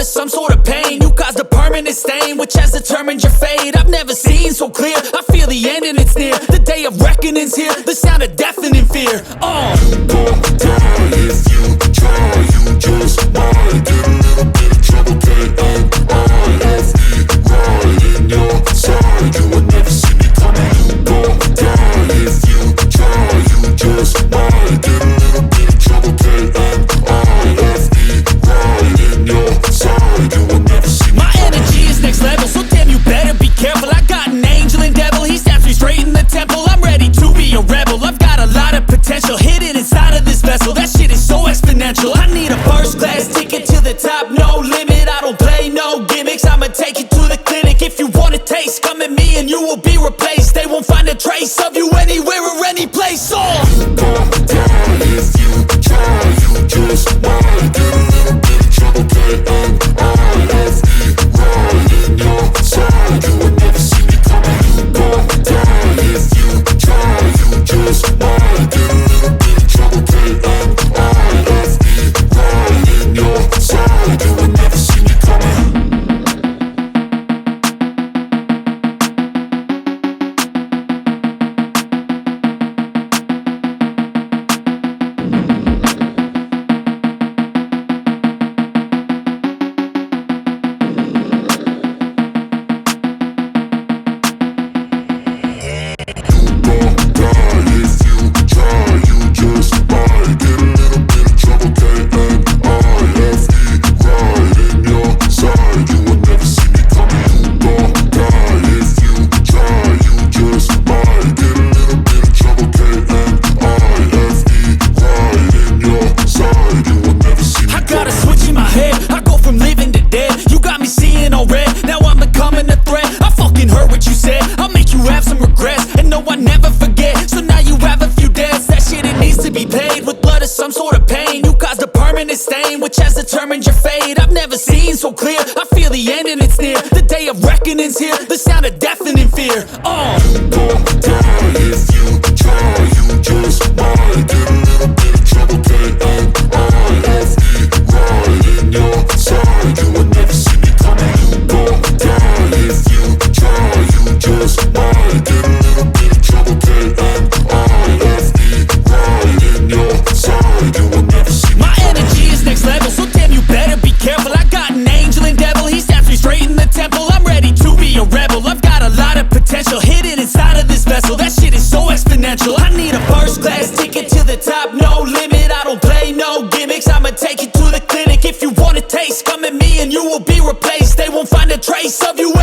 of some sort of pain. You caused a permanent stain, which has determined your fate. I've never seen so clear, I feel the end and it's near. The day of reckoning's here, the sound of deafening fear. You gon' die if you try, you just might get a little bit of trouble, K-N-I-F-E, right in your side, you will never see me coming. You gon' die if you try, you just might get a little bit of trouble, K-N-I-F-E, right in your side, you will never see me My coming. energy is next level, so damn you better be careful. I got an angel and devil, he stabs me straight in the temple. I'm ready to be a rebel, I've got a lot of potential hidden inside of this vessel. That shit is so exponential. I need a first class ticket to the top, no limit. I don't play no gimmicks, I'ma take you to the clinic. If you want a taste, come at me and you will be replaced. They won't find a trace of you anywhere or any place. You gon' die if you try, you just might get a little bit of trouble, K-N-I-F-E, right in your side, you will never see me coming. You gon' die if you try, you just might get a little bit of trouble, K-N-I-F-E, right in your side, you will never see me coming. Some sort of pain, you caused a permanent stain, which has determined your fate. I've never seen so clear, I feel the end and it's near. The day of reckoning's here, the sound of deafening fear. You gon' die if you try, you just might get a little bit of trouble, K-N-I-F-E, right in your side, you will never see me coming. You gon' die if you try, you just might get a little bit of trouble, K-N-I-F-E, right in your side, you will never see me. My energy is next level, so damn you better be careful. I got an angel and devil, he stabs me straight in the temple. I'm ready to be a rebel, I've got a lot of potential hidden inside of this vessel. That shit is so exponential. I need a first class ticket to the top, no limit. I don't play no gimmicks, I'ma take you to the clinic. If you want a taste, come at me and you will be replaced. They won't find a trace of you